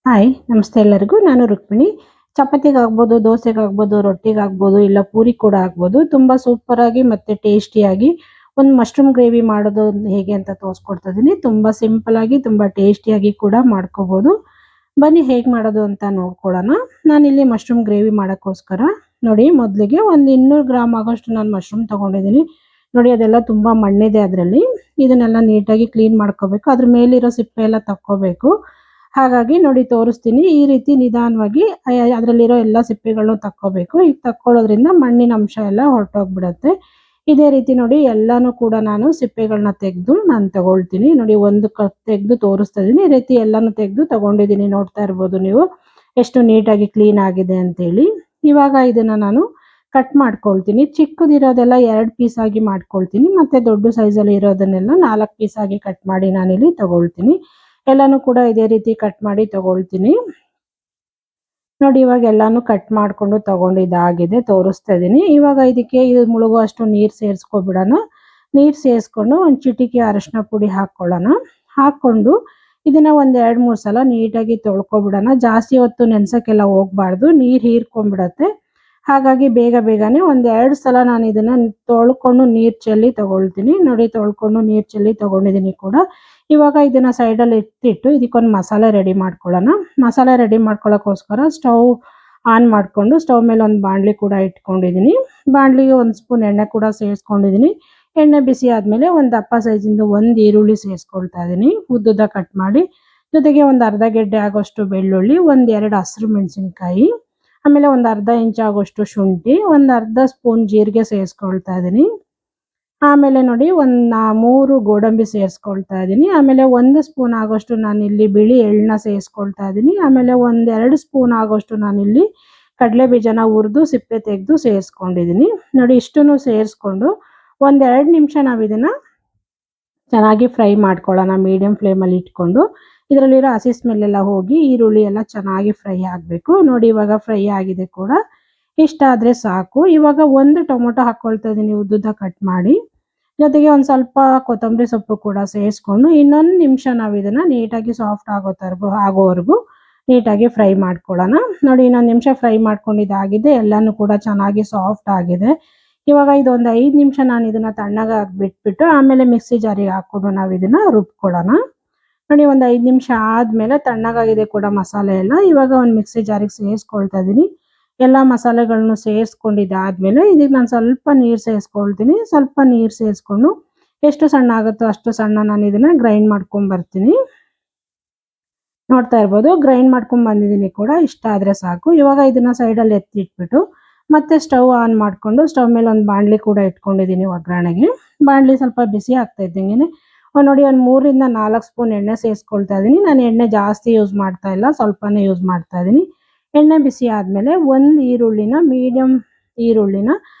Hi ನಮಸ್ತೆ ಎಲ್ಲರಿಗೂ. ನಾನು ರುಕ್ಮಿಣಿ. ಚಪಾತಿಗಾಗ್ಬೋದು, ದೋಸೆಗಾಗ್ಬೋದು, ರೊಟ್ಟಿಗಾಗ್ಬೋದು, ಇಲ್ಲ ಪೂರಿ ಕೂಡ ಆಗ್ಬೋದು. ತುಂಬ ಸೂಪರಾಗಿ ಮತ್ತೆ ಟೇಸ್ಟಿಯಾಗಿ ಒಂದು ಮಶ್ರೂಮ್ ಗ್ರೇವಿ ಮಾಡೋದು ಹೇಗೆ ಅಂತ ತೋರಿಸ್ಕೊಡ್ತಾ ಇದ್ದೀನಿ. ತುಂಬ ಸಿಂಪಲಾಗಿ ತುಂಬ ಟೇಸ್ಟಿಯಾಗಿ ಕೂಡ ಮಾಡ್ಕೋಬೋದು. ಬನ್ನಿ ಹೇಗೆ ಮಾಡೋದು ಅಂತ ನೋಡ್ಕೊಳ್ಳೋಣ. ನಾನಿಲ್ಲಿ ಮಶ್ರೂಮ್ ಗ್ರೇವಿ ಮಾಡೋಕ್ಕೋಸ್ಕರ ನೋಡಿ ಮೊದಲಿಗೆ ಒಂದು 200 ಗ್ರಾಮ್ ಆಗೋಷ್ಟು ನಾನು ಮಶ್ರೂಮ್ ತೊಗೊಂಡಿದ್ದೀನಿ. ನೋಡಿ ಅದೆಲ್ಲ ತುಂಬ ಮಣ್ಣಿದೆ ಅದರಲ್ಲಿ. ಇದನ್ನೆಲ್ಲ ನೀಟಾಗಿ ಕ್ಲೀನ್ ಮಾಡ್ಕೋಬೇಕು. ಅದ್ರ ಮೇಲಿರೋ ಸಿಪ್ಪೆ ಎಲ್ಲ ತಕ್ಕೋಬೇಕು. ಹಾಗಾಗಿ ನೋಡಿ ತೋರಿಸ್ತೀನಿ. ಈ ರೀತಿ ನಿಧಾನವಾಗಿ ಅದರಲ್ಲಿರೋ ಎಲ್ಲ ಸಿಪ್ಪೆಗಳನ್ನು ತಕ್ಕೋಬೇಕು. ಈಗ ತಕ್ಕೊಳ್ಳೋದ್ರಿಂದ ಮಣ್ಣಿನ ಅಂಶ ಎಲ್ಲ ಹೊರಟೋಗ್ಬಿಡುತ್ತೆ. ಇದೇ ರೀತಿ ನೋಡಿ ಎಲ್ಲಾನು ಕೂಡ ನಾನು ಸಿಪ್ಪೆಗಳನ್ನ ತೆಗೆದು ನಾನು ತಗೊಳ್ತೀನಿ. ನೋಡಿ ಒಂದು ತೆಗೆದು ತೋರಿಸ್ತಾ ಇದ್ದೀನಿ. ಈ ರೀತಿ ಎಲ್ಲಾನು ತೆಗೆದು ತಗೊಂಡಿದ್ದೀನಿ. ನೋಡ್ತಾ ಇರ್ಬೋದು ನೀವು ಎಷ್ಟು ನೀಟಾಗಿ ಕ್ಲೀನ್ ಆಗಿದೆ ಅಂತೇಳಿ. ಇವಾಗ ಇದನ್ನ ನಾನು ಕಟ್ ಮಾಡ್ಕೊಳ್ತೀನಿ. ಚಿಕ್ಕದಿರೋದೆಲ್ಲ 2 ಪೀಸ್ ಆಗಿ ಮಾಡ್ಕೊಳ್ತೀನಿ. ಮತ್ತೆ ದೊಡ್ಡ ಸೈಜಲ್ಲಿ ಇರೋದನ್ನೆಲ್ಲ 4 ಪೀಸ್ ಆಗಿ ಕಟ್ ಮಾಡಿ ನಾನಿಲ್ಲಿ ತಗೊಳ್ತೀನಿ. ಎಲ್ಲಾನು ಕೂಡ ಇದೇ ರೀತಿ ಕಟ್ ಮಾಡಿ ತಗೊಳ್ತೀನಿ. ನೋಡಿ ಇವಾಗ ಎಲ್ಲಾನು ಕಟ್ ಮಾಡ್ಕೊಂಡು ತಗೊಂಡಿದ್ದಾಗಿದೆ ತೋರಿಸ್ತಾ ಇದ್ದೀನಿ. ಇವಾಗ ಇದಕ್ಕೆ ಇದು ಮುಳುಗುವಷ್ಟು ನೀರು ಸೇರಿಸ್ಕೊಬಿಡೋಣ. ನೀರು ಸೇರಿಸ್ಕೊಂಡು ಒಂದು ಚಿಟಿಕೆ ಅರಿಶಿನ ಪುಡಿ ಹಾಕ್ಕೊಳ್ಳೋಣ. ಹಾಕ್ಕೊಂಡು ಇದನ್ನ ಒಂದು 2-3 ಸಲ ನೀಟಾಗಿ ತೊಳ್ಕೊಬಿಡೋಣ. ಜಾಸ್ತಿ ಹೊತ್ತು ನೆನ್ಸಕ್ಕೆಲ್ಲ ಹೋಗ್ಬಾರ್ದು, ನೀರು ಹೀರ್ಕೊಂಡ್ಬಿಡತ್ತೆ. ಹಾಗಾಗಿ ಬೇಗ ಬೇಗನೆ ಒಂದು 2 ಸಲ ನಾನು ಇದನ್ನ ತೊಳ್ಕೊಂಡು ನೀರು ಚೆಲ್ಲಿ ತಗೊಳ್ತೀನಿ. ನೋಡಿ ತೊಳ್ಕೊಂಡು ನೀರು ಚೆಲ್ಲಿ ತಗೊಂಡಿದ್ದೀನಿ ಕೂಡ. ಇವಾಗ ಇದನ್ನ ಸೈಡಲ್ಲಿ ಎತ್ತಿಟ್ಟು ಇದಕ್ಕೊಂದು ಮಸಾಲೆ ರೆಡಿ ಮಾಡ್ಕೊಳ್ಳೋಣ. ಮಸಾಲೆ ರೆಡಿ ಮಾಡ್ಕೊಳ್ಳೋಕ್ಕೋಸ್ಕರ ಸ್ಟವ್ ಆನ್ ಮಾಡಿಕೊಂಡು ಸ್ಟವ್ ಮೇಲೆ ಒಂದು ಬಾಣಲಿ ಕೂಡ ಇಟ್ಕೊಂಡಿದ್ದೀನಿ. ಬಾಣಲಿಗೆ 1 ಸ್ಪೂನ್ ಎಣ್ಣೆ ಕೂಡ ಸೇರಿಸ್ಕೊಂಡಿದ್ದೀನಿ. ಎಣ್ಣೆ ಬಿಸಿ ಆದಮೇಲೆ ಒಂದು ದಪ್ಪ ಸೈಜಿಂದು 1 ಈರುಳ್ಳಿ ಸೇರಿಸ್ಕೊಳ್ತಾ ಇದ್ದೀನಿ, ಉದ್ದುದ್ದ ಕಟ್ ಮಾಡಿ. ಜೊತೆಗೆ ಒಂದು ಅರ್ಧ ಗೆಡ್ಡೆ ಆಗೋಷ್ಟು ಬೆಳ್ಳುಳ್ಳಿ, 1-2 ಹಸಿರು ಮೆಣಸಿನ್ಕಾಯಿ, ಆಮೇಲೆ ಒಂದು ಅರ್ಧ ಇಂಚ್ ಆಗೋಷ್ಟು ಶುಂಠಿ, ಒಂದು ಅರ್ಧ ಸ್ಪೂನ್ ಜೀರಿಗೆ ಸೇರಿಸ್ಕೊಳ್ತಾ ಇದ್ದೀನಿ. ಆಮೇಲೆ ನೋಡಿ ಒಂದು 3 ಗೋಡಂಬಿ ಸೇರಿಸ್ಕೊಳ್ತಾ ಇದ್ದೀನಿ. ಆಮೇಲೆ 1 ಸ್ಪೂನ್ ಆಗೋಷ್ಟು ನಾನಿಲ್ಲಿ ಬಿಳಿ ಎಳ್ಳನ್ನ ಸೇರಿಸ್ಕೊಳ್ತಾ ಇದ್ದೀನಿ. ಆಮೇಲೆ 1-2 ಸ್ಪೂನ್ ಆಗೋಷ್ಟು ನಾನಿಲ್ಲಿ ಕಡಲೆ ಬೀಜನ ಹುರಿದು ಸಿಪ್ಪೆ ತೆಗೆದು ಸೇರಿಸ್ಕೊಂಡಿದ್ದೀನಿ. ನೋಡಿ ಇಷ್ಟನ್ನು ಸೇರಿಸ್ಕೊಂಡು 1-2 ನಿಮಿಷ ನಾವು ಇದನ್ನು ಚೆನ್ನಾಗಿ ಫ್ರೈ ಮಾಡ್ಕೊಳ್ಳೋಣ. ಮೀಡಿಯಂ ಫ್ಲೇಮಲ್ಲಿ ಇಟ್ಕೊಂಡು ಇದರಲ್ಲಿರೋ ಹಸಿ ಸ್ಮೆಲ್ಲೆಲ್ಲ ಹೋಗಿ ಈರುಳ್ಳಿ ಎಲ್ಲ ಚೆನ್ನಾಗಿ ಫ್ರೈ ಆಗಬೇಕು. ನೋಡಿ ಇವಾಗ ಫ್ರೈ ಆಗಿದೆ ಕೂಡ. ಇಷ್ಟ ಆದರೆ ಸಾಕು. ಇವಾಗ 1 ಟೊಮೊಟೊ ಹಾಕ್ಕೊಳ್ತಾ ಇದ್ದೀನಿ ಉದ್ದುದ್ದ ಕಟ್ ಮಾಡಿ. ಜೊತೆಗೆ ಒಂದು ಸ್ವಲ್ಪ ಕೊತ್ತಂಬರಿ ಸೊಪ್ಪು ಕೂಡ ಸೇರಿಸ್ಕೊಂಡು ಇನ್ನೊಂದು ನಿಮಿಷ ನಾವು ಇದನ್ನು ನೀಟಾಗಿ ಸಾಫ್ಟ್ ಆಗೋವರೆಗೂ ನೀಟಾಗಿ ಫ್ರೈ ಮಾಡ್ಕೊಳ್ಳೋಣ. ನೋಡಿ ಇನ್ನೊಂದು ನಿಮಿಷ ಫ್ರೈ ಮಾಡ್ಕೊಂಡಿದ್ದಾಗಿದೆ. ಎಲ್ಲನೂ ಕೂಡ ಚೆನ್ನಾಗಿ ಸಾಫ್ಟ್ ಆಗಿದೆ. ಇವಾಗ ಇದೊಂದು 5 ನಿಮಿಷ ನಾನು ಇದನ್ನು ತಣ್ಣಗೆ ಬಿಟ್ಬಿಟ್ಟು ಆಮೇಲೆ ಮಿಕ್ಸಿ ಜಾರಿಗೆ ಹಾಕ್ಕೊಂಡು ನಾವು ಇದನ್ನು ರುಬ್ಕೊಳ್ಳೋಣ. ನೋಡಿ ಒಂದು 5 ನಿಮಿಷ ಆದಮೇಲೆ ತಣ್ಣಗಾಗಿದೆ ಕೂಡ ಮಸಾಲೆ ಎಲ್ಲ. ಇವಾಗ ಒಂದು ಮಿಕ್ಸಿ ಜಾರಿಗೆ ಸೇರಿಸ್ಕೊಳ್ತಾ ಇದ್ದೀನಿ. ಎಲ್ಲ ಮಸಾಲೆಗಳನ್ನು ಸೇರಿಸ್ಕೊಂಡಿದ್ದಾದ್ಮೇಲೆ ಇದಕ್ಕೆ ನಾನು ಸ್ವಲ್ಪ ನೀರು ಸೇರಿಸ್ಕೊಳ್ತೀನಿ. ಸ್ವಲ್ಪ ನೀರು ಸೇರಿಸ್ಕೊಂಡು ಎಷ್ಟು ಸಣ್ಣ ಆಗುತ್ತೋ ಅಷ್ಟು ಸಣ್ಣ ನಾನು ಇದನ್ನು ಗ್ರೈಂಡ್ ಮಾಡ್ಕೊಂಡು ಬರ್ತೀನಿ. ನೋಡ್ತಾ ಇರ್ಬೋದು ಗ್ರೈಂಡ್ ಮಾಡ್ಕೊಂಡು ಬಂದಿದ್ದೀನಿ ಕೂಡ. ಇಷ್ಟ ಆದರೆ ಸಾಕು. ಇವಾಗ ಇದನ್ನು ಸೈಡಲ್ಲಿ ಎತ್ತಿಟ್ಬಿಟ್ಟು ಮತ್ತೆ ಸ್ಟವ್ ಆನ್ ಮಾಡಿಕೊಂಡು ಸ್ಟವ್ ಮೇಲೆ ಒಂದು ಬಾಣಲಿ ಕೂಡ ಇಟ್ಕೊಂಡಿದ್ದೀನಿ ಒಗ್ಗರಣೆಗೆ. ಬಾಣಲಿ ಸ್ವಲ್ಪ ಬಿಸಿ ಆಗ್ತಾ ಇದ್ದಂಗೆ ನೋಡಿ ಒಂದು 3-4 ಸ್ಪೂನ್ ಎಣ್ಣೆ ಸೇರಿಸ್ಕೊಳ್ತಾ ಇದ್ದೀನಿ. ನಾನು ಎಣ್ಣೆ ಜಾಸ್ತಿ ಯೂಸ್ ಮಾಡ್ತಾ ಇಲ್ಲ, ಸ್ವಲ್ಪನೇ ಯೂಸ್ ಮಾಡ್ತಾ ಇದ್ದೀನಿ. ಎಣ್ಣೆ ಬಿಸಿ ಆದಮೇಲೆ ಒಂದು ಈರುಳ್ಳಿನ ಮೀಡಿಯಮ್ ಈರುಳ್ಳಿನ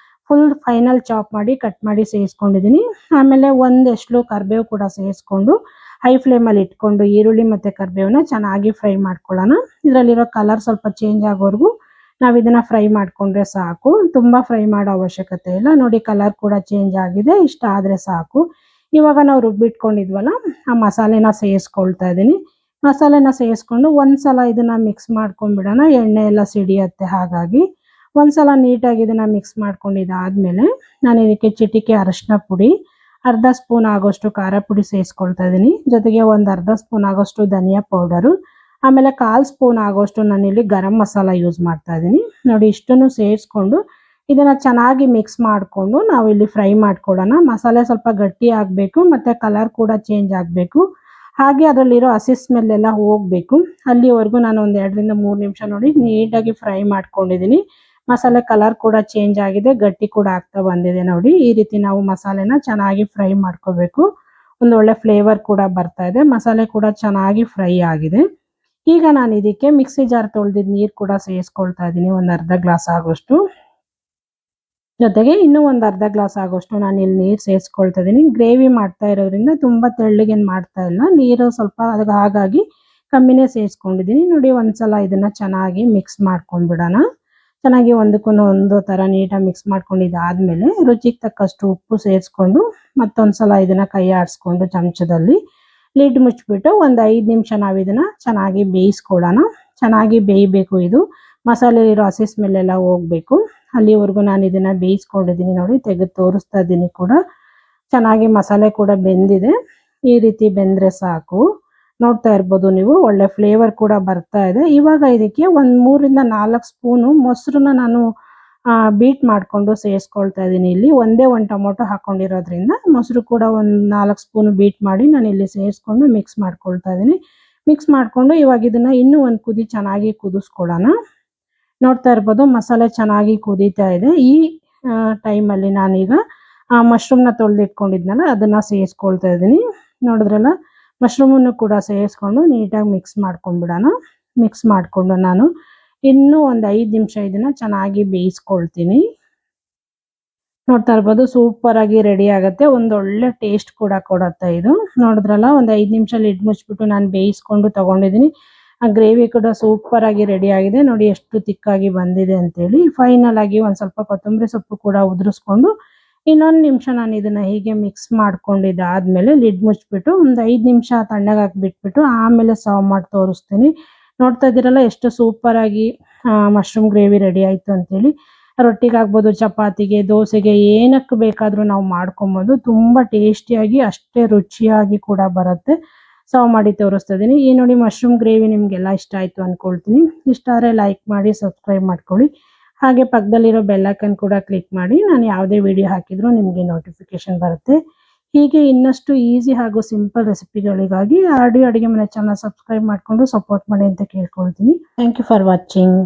ಫುಲ್ ಫೈನಲ್ ಚಾಪ್ ಮಾಡಿ ಕಟ್ ಮಾಡಿ ಸೇರಿಸ್ಕೊಂಡಿದ್ದೀನಿ. ಆಮೇಲೆ ಒಂದು ಎಸ್ಳು ಕರಿಬೇವು ಕೂಡ ಸೇರಿಸ್ಕೊಂಡು ಹೈ ಫ್ಲೇಮಲ್ಲಿ ಇಟ್ಕೊಂಡು ಈರುಳ್ಳಿ ಮತ್ತು ಕರಿಬೇವನ್ನ ಚೆನ್ನಾಗಿ ಫ್ರೈ ಮಾಡ್ಕೊಳ್ಳೋಣ. ಇದರಲ್ಲಿರೋ ಕಲರ್ ಸ್ವಲ್ಪ ಚೇಂಜ್ ಆಗೋವರೆಗೂ ನಾವು ಇದನ್ನು ಫ್ರೈ ಮಾಡಿಕೊಂಡ್ರೆ ಸಾಕು. ತುಂಬ ಫ್ರೈ ಮಾಡೋ ಅವಶ್ಯಕತೆ ಇಲ್ಲ. ನೋಡಿ ಕಲರ್ ಕೂಡ ಚೇಂಜ್ ಆಗಿದೆ. ಇಷ್ಟ ಆದರೆ ಸಾಕು. ಇವಾಗ ನಾವು ರುಬ್ಬಿಟ್ಕೊಂಡಿದ್ವಲ್ಲ ಆ ಮಸಾಲೆನ ಸೇರಿಸ್ಕೊಳ್ತಾ ಇದ್ದೀನಿ. ಮಸಾಲೆನ ಸೇರಿಸ್ಕೊಂಡು ಒಂದ್ಸಲ ಇದನ್ನು ಮಿಕ್ಸ್ ಮಾಡ್ಕೊಂಡ್ಬಿಡೋಣ. ಎಣ್ಣೆ ಎಲ್ಲ ಸಿಡಿಯುತ್ತೆ. ಹಾಗಾಗಿ ಒಂದ್ಸಲ ನೀಟಾಗಿ ಇದನ್ನು ಮಿಕ್ಸ್ ಮಾಡ್ಕೊಂಡಿದ್ದಾದಮೇಲೆ ನಾನು ಇದಕ್ಕೆ ಚಿಟಿಕೆ ಅರಿಶಿನ ಪುಡಿ, ಅರ್ಧ ಸ್ಪೂನ್ ಆಗೋಷ್ಟು ಖಾರ ಪುಡಿ ಸೇರಿಸ್ಕೊಳ್ತಾ ಇದ್ದೀನಿ. ಜೊತೆಗೆ ಒಂದು ಅರ್ಧ ಸ್ಪೂನ್ ಆಗೋಷ್ಟು ಧನಿಯಾ ಪೌಡರು, ಆಮೇಲೆ 1/4 ಸ್ಪೂನ್ ಆಗೋಷ್ಟು ನಾನಿಲ್ಲಿ ಗರಂ ಮಸಾಲ ಯೂಸ್ ಮಾಡ್ತಾ ಇದ್ದೀನಿ. ನೋಡಿ ಇಷ್ಟನ್ನು ಸೇರಿಸ್ಕೊಂಡು ಇದನ್ನು ಚೆನ್ನಾಗಿ ಮಿಕ್ಸ್ ಮಾಡಿಕೊಂಡು ನಾವು ಇಲ್ಲಿ ಫ್ರೈ ಮಾಡ್ಕೊಳ್ಳೋಣ. ಮಸಾಲೆ ಸ್ವಲ್ಪ ಗಟ್ಟಿ ಆಗಬೇಕು ಮತ್ತು ಕಲರ್ ಕೂಡ ಚೇಂಜ್ ಆಗಬೇಕು. ಹಾಗೆ ಅದರಲ್ಲಿರೋ ಹಸಿ ಸ್ಮೆಲ್ ಎಲ್ಲ ಹೋಗಬೇಕು. ಅಲ್ಲಿವರೆಗೂ ನಾನು ಒಂದು 2-3 ನಿಮಿಷ ನೋಡಿ ನೀಟಾಗಿ ಫ್ರೈ ಮಾಡ್ಕೊಂಡಿದ್ದೀನಿ. ಮಸಾಲೆ ಕಲರ್ ಕೂಡ ಚೇಂಜ್ ಆಗಿದೆ, ಗಟ್ಟಿ ಕೂಡ ಆಗ್ತಾ ಬಂದಿದೆ. ನೋಡಿ ಈ ರೀತಿ ನಾವು ಮಸಾಲೆನ ಚೆನ್ನಾಗಿ ಫ್ರೈ ಮಾಡ್ಕೋಬೇಕು. ಒಂದೊಳ್ಳೆ ಫ್ಲೇವರ್ ಕೂಡ ಬರ್ತಾ ಇದೆ. ಮಸಾಲೆ ಕೂಡ ಚೆನ್ನಾಗಿ ಫ್ರೈ ಆಗಿದೆ. ಈಗ ನಾನು ಇದಕ್ಕೆ ಮಿಕ್ಸಿ ಜಾರ್ ತೊಳೆದಿದ್ದು ನೀರು ಕೂಡ ಸೇರಿಸ್ಕೊಳ್ತಾ ಇದ್ದೀನಿ, ಒಂದು ಅರ್ಧ ಗ್ಲಾಸ್ ಆಗೋಷ್ಟು. ಜೊತೆಗೆ ಇನ್ನೂ ಒಂದು ಅರ್ಧ ಗ್ಲಾಸ್ ಆಗೋಷ್ಟು ನಾನು ಇಲ್ಲಿ ನೀರು ಸೇರಿಸ್ಕೊಳ್ತಾ ಇದ್ದೀನಿ. ಗ್ರೇವಿ ಮಾಡ್ತಾ ಇರೋದ್ರಿಂದ ತುಂಬ ತೆಳ್ಳಗೇನು ಮಾಡ್ತಾ ಇಲ್ಲ. ನೀರು ಸ್ವಲ್ಪ ಅದಕ್ಕೆ ಹಾಗಾಗಿ ಕಮ್ಮಿನೇ ಸೇರಿಸ್ಕೊಂಡಿದ್ದೀನಿ. ನೋಡಿ ಒಂದ್ಸಲ ಇದನ್ನು ಚೆನ್ನಾಗಿ ಮಿಕ್ಸ್ ಮಾಡ್ಕೊಂಡ್ಬಿಡೋಣ. ಚೆನ್ನಾಗಿ ಒಂದಕ್ಕೊಂದು ಥರ ನೀಟಾಗಿ ಮಿಕ್ಸ್ ಮಾಡ್ಕೊಂಡಿದ್ದಾದಮೇಲೆ ರುಚಿಗೆ ತಕ್ಕಷ್ಟು ಉಪ್ಪು ಸೇರಿಸ್ಕೊಂಡು ಮತ್ತೊಂದು ಸಲ ಇದನ್ನು ಕೈ ಆಡಿಸ್ಕೊಂಡು ಚಮಚದಲ್ಲಿ ಲಿಡ್ ಮುಚ್ಚಿಬಿಟ್ಟು ಒಂದು 5 ನಿಮಿಷ ನಾವು ಇದನ್ನ ಚೆನ್ನಾಗಿ ಬೇಯಿಸ್ಕೊಳ್ಳೋಣ. ಚೆನ್ನಾಗಿ ಬೇಯಬೇಕು, ಇದು ಮಸಾಲೆಲಿರೋ ಹಸಿ ಸ್ಮೆಲ್ ಎಲ್ಲ ಹೋಗ್ಬೇಕು. ಅಲ್ಲಿವರೆಗೂ ನಾನು ಇದನ್ನ ಬೇಯಿಸ್ಕೊಂಡಿದ್ದೀನಿ. ನೋಡಿ, ತೆಗೆದು ತೋರಿಸ್ತಾ ಇದ್ದೀನಿ ಕೂಡ. ಚೆನ್ನಾಗಿ ಮಸಾಲೆ ಕೂಡ ಬೆಂದಿದೆ. ಈ ರೀತಿ ಬೆಂದ್ರೆ ಸಾಕು. ನೋಡ್ತಾ ಇರ್ಬೋದು ನೀವು, ಒಳ್ಳೆ ಫ್ಲೇವರ್ ಕೂಡ ಬರ್ತಾ ಇದೆ. ಇವಾಗ ಇದಕ್ಕೆ ಒಂದು 3 ರಿಂದ 4 ಸ್ಪೂನು ಮೊಸರನ್ನ ನಾನು ಬೀಟ್ ಮಾಡಿಕೊಂಡು ಸೇರಿಸ್ಕೊಳ್ತಾ ಇದ್ದೀನಿ. ಇಲ್ಲಿ ಒಂದೇ ಒಂದು ಟೊಮೊಟೊ ಹಾಕೊಂಡಿರೋದ್ರಿಂದ ಮೊಸರು ಕೂಡ ಒಂದು 4 ಸ್ಪೂನು ಬೀಟ್ ಮಾಡಿ ನಾನು ಇಲ್ಲಿ ಸೇರಿಸ್ಕೊಂಡು ಮಿಕ್ಸ್ ಮಾಡ್ಕೊಳ್ತಾ ಇದ್ದೀನಿ. ಮಿಕ್ಸ್ ಮಾಡಿಕೊಂಡು ಇವಾಗ ಇದನ್ನ ಇನ್ನೂ ಒಂದು ಕುದಿ ಚೆನ್ನಾಗಿ ಕುದಿಸ್ಕೊಳ್ಳೋಣ. ನೋಡ್ತಾ ಇರ್ಬೋದು, ಮಸಾಲೆ ಚೆನ್ನಾಗಿ ಕುದೀತಾ ಇದೆ. ಈ ಟೈಮಲ್ಲಿ ನಾನೀಗ ಮಶ್ರೂಮ್ನ ತೊಳೆದಿಟ್ಕೊಂಡಿದ್ನಲ್ಲ ಅದನ್ನ ಸೇರಿಸ್ಕೊಳ್ತಾ ಇದ್ದೀನಿ. ನೋಡಿದ್ರಲ್ಲ, ಮಶ್ರೂಮನ್ನು ಕೂಡ ಸೇರಿಸ್ಕೊಂಡು ನೀಟಾಗಿ ಮಿಕ್ಸ್ ಮಾಡ್ಕೊಂಡ್ಬಿಡೋಣ. ಮಿಕ್ಸ್ ಮಾಡಿಕೊಂಡು ನಾನು ಇನ್ನೂ ಒಂದು 5 ನಿಮಿಷ ಇದನ್ನ ಚೆನ್ನಾಗಿ ಬೇಯಿಸ್ಕೊಳ್ತೀನಿ. ನೋಡ್ತಾ ಇರ್ಬೋದು, ಸೂಪರ್ ಆಗಿ ರೆಡಿ ಆಗುತ್ತೆ. ಒಂದೊಳ್ಳೆ ಟೇಸ್ಟ್ ಕೂಡ ಕೊಡುತ್ತೆ ಇದು. ನೋಡಿದ್ರಲ್ಲ, ಒಂದು 5 ನಿಮಿಷ ಲಿಡ್ ಮುಚ್ಚಿಬಿಟ್ಟು ನಾನು ಬೇಯಿಸ್ಕೊಂಡು ತಗೊಂಡಿದ್ದೀನಿ. ಆ ಗ್ರೇವಿ ಕೂಡ ಸೂಪರ್ ಆಗಿ ರೆಡಿ ಆಗಿದೆ. ನೋಡಿ ಎಷ್ಟು ತಿಕ್ಕಾಗಿ ಬಂದಿದೆ ಅಂತೇಳಿ. ಫೈನಲ್ ಆಗಿ ಒಂದು ಸ್ವಲ್ಪ ಕೊತ್ತಂಬರಿ ಸೊಪ್ಪು ಕೂಡ ಉದುರಿಸ್ಕೊಂಡು ಇನ್ನೊಂದು ನಿಮಿಷ ನಾನು ಇದನ್ನ ಹೀಗೆ ಮಿಕ್ಸ್ ಮಾಡ್ಕೊಂಡಿದ್ದಾದ್ಮೇಲೆ ಲಿಡ್ ಮುಚ್ಚಿಬಿಟ್ಟು ಒಂದು 5 ನಿಮಿಷ ತಣ್ಣಗಾಗಿ ಬಿಟ್ಬಿಟ್ಟು ಆಮೇಲೆ ಸರ್ವ್ ಮಾಡಿ ತೋರಿಸ್ತೀನಿ. ನೋಡ್ತಾ ಇದ್ದೀರಲ್ಲ ಎಷ್ಟು ಸೂಪರ್ ಆಗಿ ಮಶ್ರೂಮ್ ಗ್ರೇವಿ ರೆಡಿ ಆಯಿತು ಅಂತೇಳಿ. ರೊಟ್ಟಿಗಾಗ್ಬೋದು, ಚಪಾತಿಗೆ, ದೋಸೆಗೆ, ಏನಕ್ಕೆ ಬೇಕಾದರೂ ನಾವು ಮಾಡ್ಕೊಬೋದು. ತುಂಬ ಟೇಸ್ಟಿಯಾಗಿ ಅಷ್ಟೇ ರುಚಿಯಾಗಿ ಕೂಡ ಬರುತ್ತೆ. ಸರ್ವ್ ಮಾಡಿ ತೋರಿಸ್ತಾ ಇದ್ದೀನಿ. ಈ ನೋಡಿ, ಮಶ್ರೂಮ್ ಗ್ರೇವಿ ನಿಮಗೆಲ್ಲ ಇಷ್ಟ ಆಯಿತು ಅಂದ್ಕೊಳ್ತೀನಿ. ಇಷ್ಟ ಆದರೆ ಲೈಕ್ ಮಾಡಿ, ಸಬ್ಸ್ಕ್ರೈಬ್ ಮಾಡ್ಕೊಳ್ಳಿ. ಹಾಗೆ ಪಕ್ಕದಲ್ಲಿರೋ ಬೆಲ್ ಐಕಾನ್ ಕೂಡ ಕ್ಲಿಕ್ ಮಾಡಿ. ನಾನು ಯಾವುದೇ ವಿಡಿಯೋ ಹಾಕಿದರೂ ನಿಮಗೆ ನೋಟಿಫಿಕೇಶನ್ ಬರುತ್ತೆ. ಹೀಗೆ ಇನ್ನಷ್ಟು ಈಸಿ ಹಾಗೂ ಸಿಂಪಲ್ ರೆಸಿಪಿಗಳಿಗಾಗಿ ಆರ್ಡಿಯೋ ಅಡುಗೆ ಮನೆ ಚಾನಲ್ ಸಬ್ಸ್ಕ್ರೈಬ್ ಮಾಡಿಕೊಂಡು ಸಪೋರ್ಟ್ ಮಾಡಿ ಅಂತ ಕೇಳ್ಕೊಳ್ತೀನಿ. Thank you for watching.